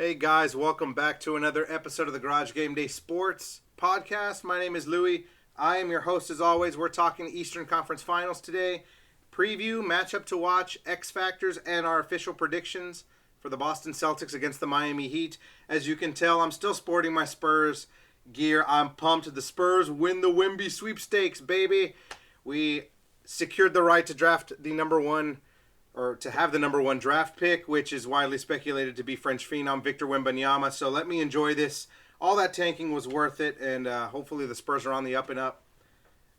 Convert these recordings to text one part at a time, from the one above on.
Hey guys, welcome back to another episode of the Garage Game Day Sports Podcast. My name is Louie. I am your host as always. We're talking Eastern Conference Finals today. Preview, matchup to watch, X Factors, and our official predictions for the Boston Celtics against the Miami Heat. As you can tell, I'm still sporting my Spurs gear. I'm pumped. The Spurs win the Wemby sweepstakes, baby. We secured the right to draft the number one or to have the number one draft pick, which is widely speculated to be French phenom Victor Wembanyama. So let me enjoy this. All that tanking was worth it, and hopefully the Spurs are on the up and up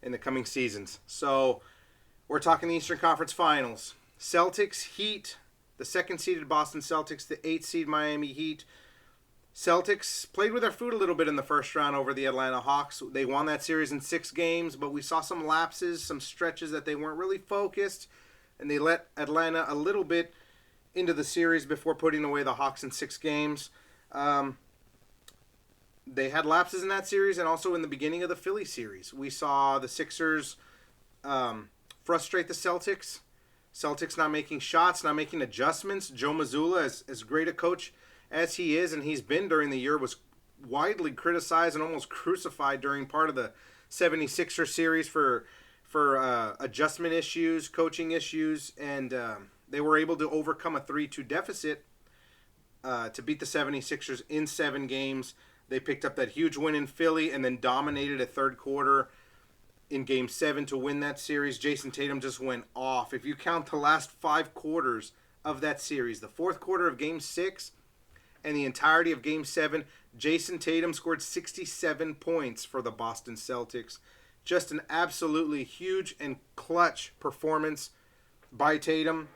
in the coming seasons. So we're talking the Eastern Conference Finals. Celtics, Heat, the second-seeded Boston Celtics, the 8th-seed Miami Heat. Celtics played with their food a little bit in the first round over the Atlanta Hawks. They won that series in 6 games, but we saw some lapses, some stretches that they weren't really focused, and they let Atlanta a little bit into the series before putting away the Hawks in 6 games. They had lapses in that series and also in the beginning of the Philly series. We saw the Sixers frustrate the Celtics. Celtics not making shots, not making adjustments. Joe Mazzulla, as great a coach as he is, and he's been during the year, was widely criticized and almost crucified during part of the 76er series for adjustment issues, coaching issues, and they were able to overcome a 3-2 deficit to beat the 76ers in 7 games. They picked up that huge win in Philly and then dominated a third quarter in Game 7 to win that series. Jason Tatum just went off. If you count the last 5 quarters of that series, the fourth quarter of Game 6 and the entirety of Game 7, Jason Tatum scored 67 points for the Boston Celtics. Just an absolutely huge and clutch performance by Tatum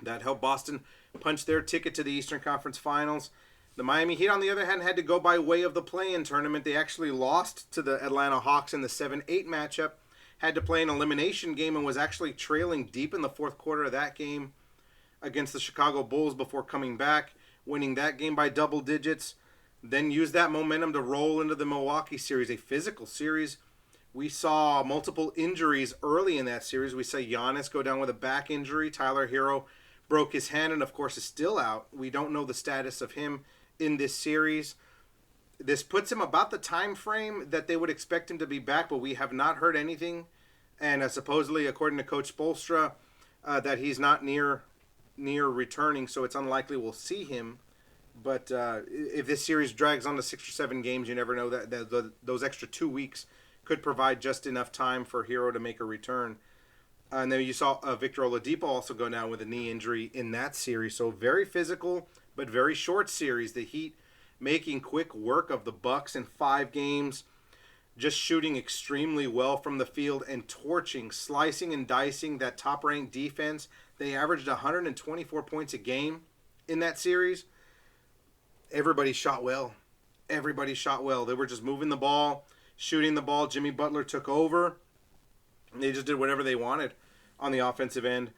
that helped Boston punch their ticket to the Eastern Conference Finals. The Miami Heat, on the other hand, had to go by way of the play-in tournament. They actually lost to the Atlanta Hawks in the 7-8 matchup, had to play an elimination game, and was actually trailing deep in the fourth quarter of that game against the Chicago Bulls before coming back, winning that game by double digits, then used that momentum to roll into the Milwaukee series, a physical series. We saw multiple injuries early in that series. We saw Giannis go down with a back injury. Tyler Hero broke his hand and, of course, is still out. We don't know the status of him in this series. This puts him about the time frame that they would expect him to be back, but we have not heard anything. And supposedly, according to Coach Spoelstra, that he's not near returning, so it's unlikely we'll see him. But if this series drags on to 6 or 7 games, you never know that those extra 2 weeks could provide just enough time for Hero to make a return. And then you saw Victor Oladipo also go down with a knee injury in that series. So very physical, but very short series. The Heat making quick work of the Bucks in 5 games, just shooting extremely well from the field and torching, slicing and dicing that top-ranked defense. They averaged 124 points a game in that series. Everybody shot well. They were just moving the ball, shooting the ball. Jimmy Butler took over. They just did whatever they wanted on the offensive end.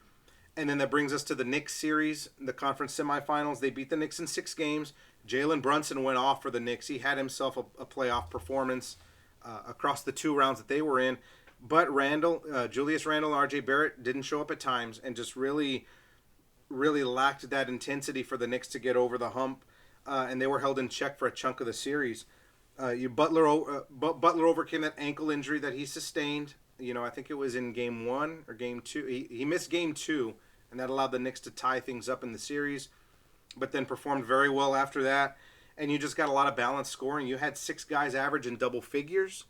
And then that brings us to the Knicks series, the conference semifinals. They beat the Knicks in 6 games. Jalen Brunson went off for the Knicks. He had himself a playoff performance across the 2 rounds that they were in. But Julius Randle and R.J. Barrett didn't show up at times and just really, really lacked that intensity for the Knicks to get over the hump. And they were held in check for a chunk of the series. Butler overcame that ankle injury that he sustained. I think it was in Game 1 or Game 2. He missed Game 2, and that allowed the Knicks to tie things up in the series, but then performed very well after that. And you just got a lot of balanced scoring. You had 6 guys average in double figures,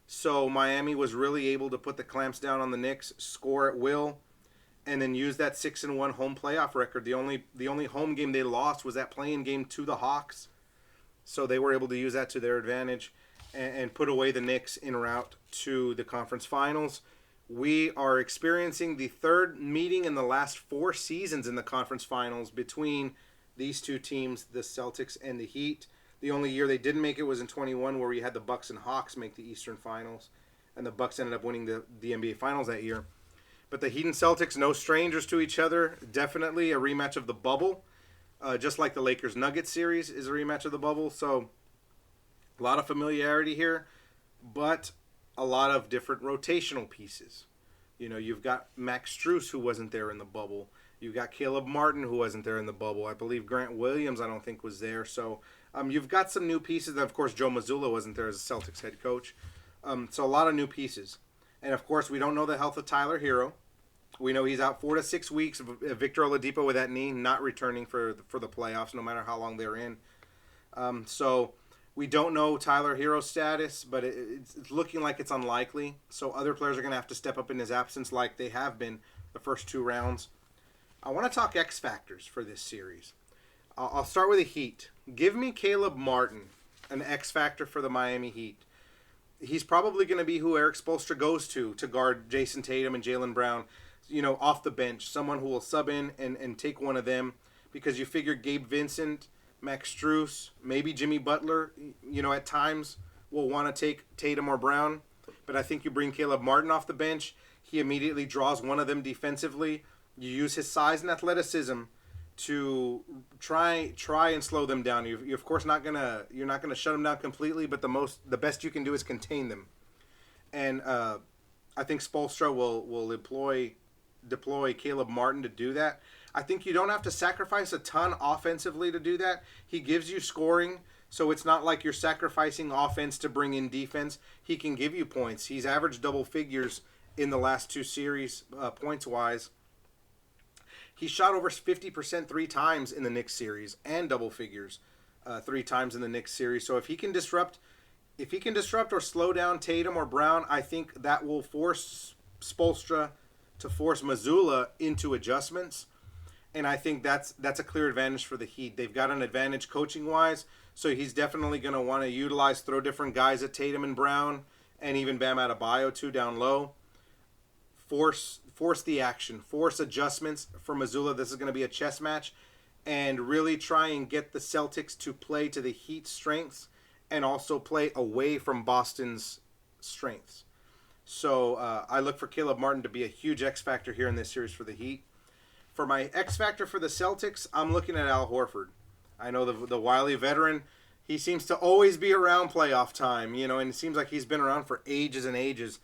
so Miami was really able to put the clamps down on the Knicks, score at will, and then use that 6-1 home playoff record. The only home game they lost was that play-in game to the Hawks. So they were able to use that to their advantage and put away the Knicks en route to the conference finals. We are experiencing the 3rd meeting in the last 4 seasons in the conference finals between these 2 teams, the Celtics and the Heat. The only year they didn't make it was in 21, where we had the Bucks and Hawks make the Eastern Finals, and the Bucks ended up winning the NBA Finals that year. But the Heat and Celtics, no strangers to each other. Definitely a rematch of the bubble. Just like the Lakers-Nuggets series is a rematch of the bubble. So a lot of familiarity here, but a lot of different rotational pieces. You've got Max Strus, who wasn't there in the bubble. You got Caleb Martin, who wasn't there in the bubble. I believe Grant Williams, I don't think, was there. So you've got some new pieces. And, of course, Joe Mazzulla wasn't there as a Celtics head coach. So a lot of new pieces. And, of course, we don't know the health of Tyler Hero. We know he's out 4 to 6 weeks. Victor Oladipo with that knee, not returning for the playoffs, no matter how long they're in. So we don't know Tyler Hero's status, but it's looking like it's unlikely. So other players are going to have to step up in his absence like they have been the first 2 rounds. I want to talk X factors for this series. I'll start with the Heat. Give me Caleb Martin, an X factor for the Miami Heat. He's probably going to be who Eric Spoelstra goes to guard Jason Tatum and Jaylen Brown, off the bench. Someone who will sub in and take one of them, because you figure Gabe Vincent, Max Strus, maybe Jimmy Butler, at times will want to take Tatum or Brown. But I think you bring Caleb Martin off the bench. He immediately draws one of them defensively. You use his size and athleticism to try and slow them down. You're of course not gonna shut them down completely, but the best you can do is contain them. And I think Spoelstra will deploy Caleb Martin to do that. I think you don't have to sacrifice a ton offensively to do that. He gives you scoring, so it's not like you're sacrificing offense to bring in defense. He can give you points. He's averaged double figures in the last 2 series, points-wise. He shot over 50% 3 times in the Knicks series and double figures 3 times in the Knicks series. So if he can disrupt or slow down Tatum or Brown, I think that will force Spoelstra to force Mazzulla into adjustments. And I think that's a clear advantage for the Heat. They've got an advantage coaching-wise, so he's definitely going to want to throw different guys at Tatum and Brown, and even Bam Adebayo too down low. Force the action, force adjustments for Mazzulla. This is going to be a chess match, and really try and get the Celtics to play to the Heat's strengths and also play away from Boston's strengths. So I look for Caleb Martin to be a huge X factor here in this series for the Heat. For my X factor for the Celtics, I'm looking at Al Horford. I know the wily veteran. He seems to always be around playoff time, and it seems like he's been around for ages and ages,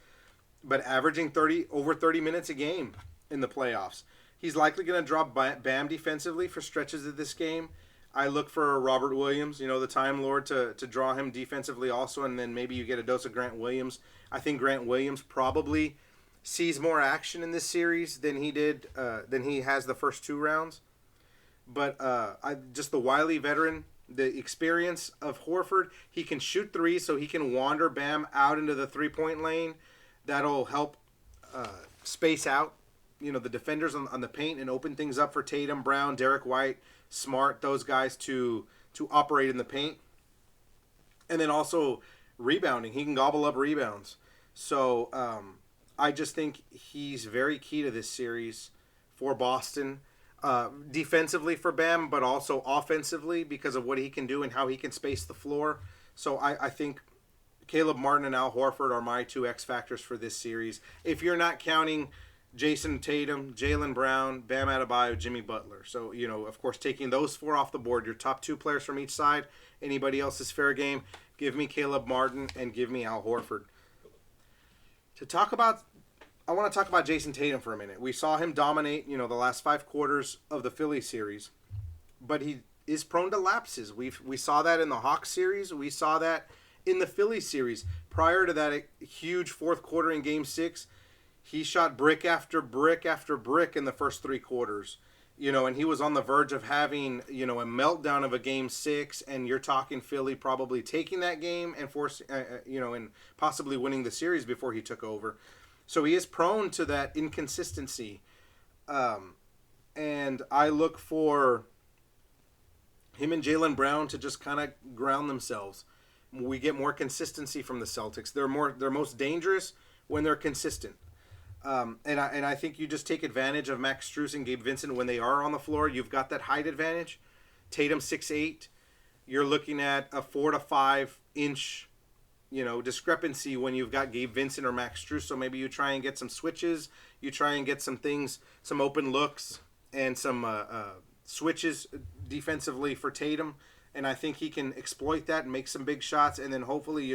but averaging over 30 minutes a game in the playoffs. He's likely going to drop Bam defensively for stretches of this game. I look for Robert Williams, the Time Lord, to draw him defensively also, and then maybe you get a dose of Grant Williams. I think Grant Williams probably sees more action in this series than he has the first 2 rounds. But just the wily veteran, the experience of Horford, he can shoot 3, so he can wander Bam out into the 3-point lane. That'll help space out, the defenders on the paint and open things up for Tatum, Brown, Derek White, Smart, those guys to operate in the paint. And then also rebounding. He can gobble up rebounds. So I just think he's very key to this series for Boston. Defensively for Bam, but also offensively because of what he can do and how he can space the floor. So I think Caleb Martin and Al Horford are my 2 X factors for this series. If you're not counting Jason Tatum, Jaylen Brown, Bam Adebayo, Jimmy Butler. So, of course, taking those 4 off the board, your top 2 players from each side, anybody else is fair game. Give me Caleb Martin and give me Al Horford. I want to talk about Jason Tatum for a minute. We saw him dominate, the last 5 quarters of the Philly series, but he is prone to lapses. We saw that in the Hawks series. We saw that in the Philly series. Prior to that huge 4th quarter in Game 6, he shot brick after brick after brick in the first 3 quarters. And he was on the verge of having, a meltdown of a Game 6, and you're talking Philly probably taking that game and and possibly winning the series before he took over. So he is prone to that inconsistency. And I look for him and Jaylen Brown to just kind of ground themselves. We get more consistency from the Celtics. They're most dangerous when they're consistent. And I think you just take advantage of Max Strus and Gabe Vincent when they are on the floor. You've got that height advantage. Tatum 6'8". You're looking at a 4 to 5 inch, discrepancy when you've got Gabe Vincent or Max Strus. So maybe you try and get some switches. You try and get some things, some open looks and some switches defensively for Tatum. And I think he can exploit that and make some big shots. And then hopefully,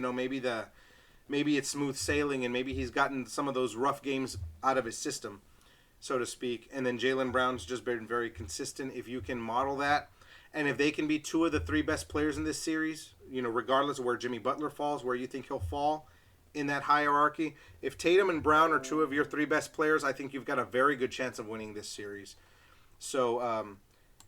maybe it's smooth sailing and maybe he's gotten some of those rough games out of his system. so to speak. And then Jaylen Brown's just been very consistent. If you can model that, and if they can be two of the three best players in this series, regardless of where Jimmy Butler falls, where you think he'll fall in that hierarchy, if Tatum and Brown are two of your three best players, I think you've got a very good chance of winning this series. So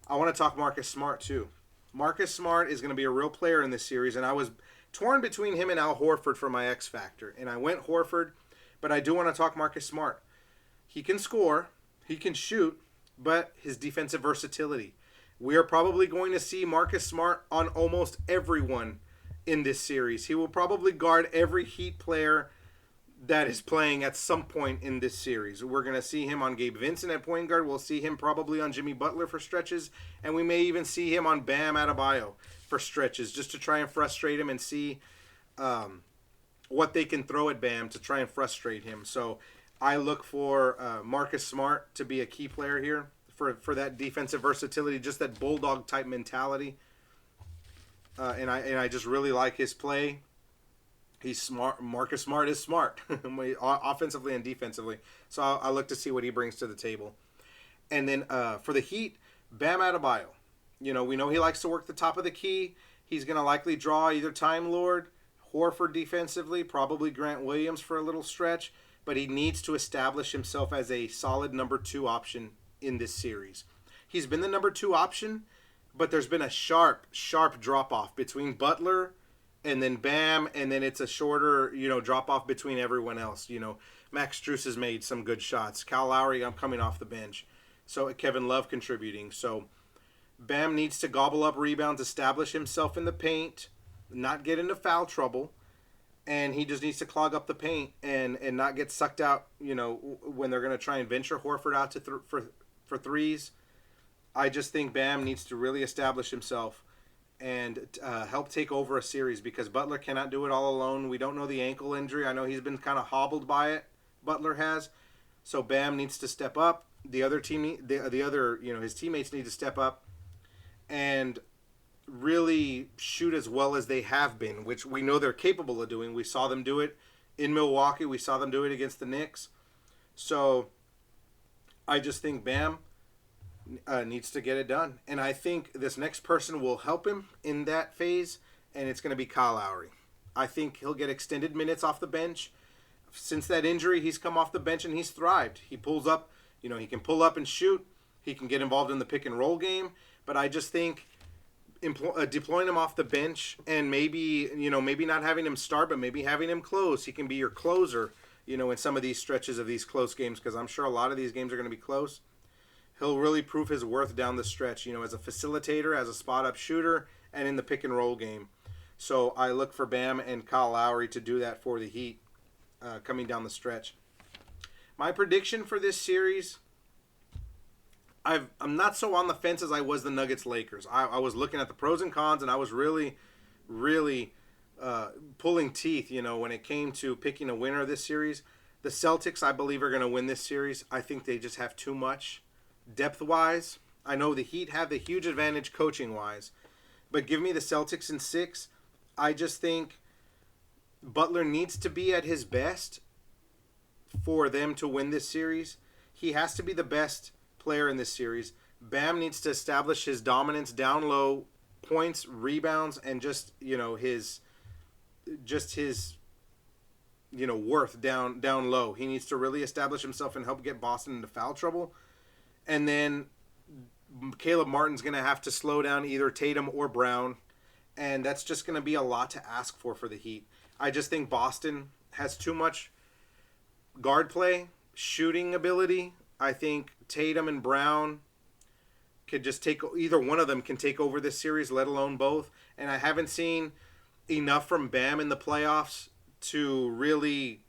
I want to talk Marcus Smart too. Marcus Smart is going to be a real player in this series, and I was torn between him and Al Horford for my X Factor, and I went Horford, but I do want to talk Marcus Smart. He can score, he can shoot, but his defensive versatility. We are probably going to see Marcus Smart on almost everyone in this series. He will probably guard every Heat player that is playing at some point in this series. We're going to see him on Gabe Vincent at point guard. We'll see him probably on Jimmy Butler for stretches. And we may even see him on Bam Adebayo for stretches just to try and frustrate him and see what they can throw at Bam to try and frustrate him. So I look for Marcus Smart to be a key player here for that defensive versatility, just that bulldog type mentality. And I just really like his play. He's smart. Marcus Smart is smart, offensively and defensively. So I look to see what he brings to the table. And then for the Heat, Bam Adebayo. We know he likes to work the top of the key. He's going to likely draw either Time Lord, Horford defensively, probably Grant Williams for a little stretch. But he needs to establish himself as a solid number 2 option in this series. He's been the number 2 option, but there's been a sharp drop-off between Butler and then Bam, and then it's a shorter, drop-off between everyone else. Max Strus has made some good shots. Kyle Lowry, I'm coming off the bench. So Kevin Love contributing. So Bam needs to gobble up rebounds, establish himself in the paint, not get into foul trouble, and he just needs to clog up the paint and not get sucked out, when they're going to try and venture Horford out to for threes. I just think Bam needs to really establish himself and help take over a series because Butler cannot do it all alone. We don't know the ankle injury. I know he's been kind of hobbled by it. Butler has. So Bam needs to step up. The other team, his teammates need to step up and really shoot as well as they have been, which we know they're capable of doing. We saw them do it in Milwaukee. We saw them do it against the Knicks. So I just think Bam needs to get it done. And I think this next person will help him in that phase, and it's going to be Kyle Lowry. I think he'll get extended minutes off the bench. Since that injury, he's come off the bench and he's thrived. He pulls up, he can pull up and shoot. He can get involved in the pick and roll game. But I just think deploying him off the bench and maybe not having him start, but maybe having him close. He can be your closer, in some of these stretches of these close games because I'm sure a lot of these games are going to be close. He'll really prove his worth down the stretch, as a facilitator, as a spot-up shooter, and in the pick-and-roll game. So I look for Bam and Kyle Lowry to do that for the Heat coming down the stretch. My prediction for this series, I'm not so on the fence as I was the Nuggets-Lakers. I was looking at the pros and cons, and I was really, really pulling teeth, when it came to picking a winner of this series. The Celtics, I believe, are going to win this series. I think they just have too much. Depth-wise, I know the Heat have the huge advantage coaching-wise, but give me the Celtics in 6. I just think Butler needs to be at his best for them to win this series. He has to be the best player in this series. Bam needs to establish his dominance down low, points, rebounds, and just his worth down low. He needs to really establish himself and help get Boston into foul trouble. And then Caleb Martin's going to have to slow down either Tatum or Brown. And that's just going to be a lot to ask for the Heat. I just think Boston has too much guard play, shooting ability. I think Tatum and Brown could just either one of them can take over this series, let alone both. And I haven't seen enough from Bam in the playoffs to really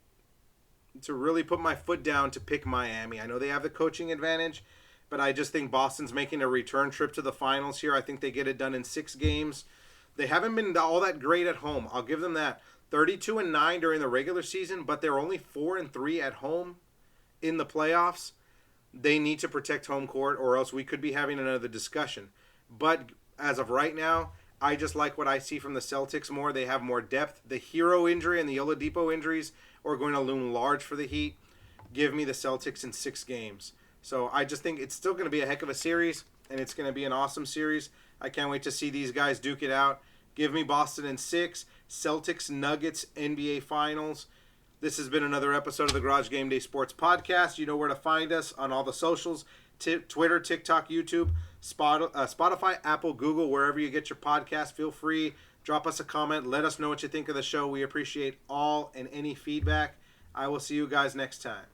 put my foot down to pick Miami. I know they have the coaching advantage, but I just think Boston's making a return trip to the finals here. I think they get it done in 6 games. They haven't been all that great at home. I'll give them that. 32-9 during the regular season, but they're only 4-3 at home in the playoffs. They need to protect home court, or else we could be having another discussion. But as of right now, I just like what I see from the Celtics more. They have more depth. The Hero injury and the Oladipo injuries are going to loom large for the Heat. Give me the Celtics in 6 games. So I just think it's still going to be a heck of a series, and it's going to be an awesome series. I can't wait to see these guys duke it out. Give me Boston in 6. Celtics, Nuggets, NBA Finals. This has been another episode of the Garage Game Day Sports Podcast. You know where to find us on all the socials. Twitter, TikTok, YouTube, Spotify, Apple, Google, wherever you get your podcast. Feel free. Drop us a comment. Let us know what you think of the show. We appreciate all and any feedback. I will see you guys next time.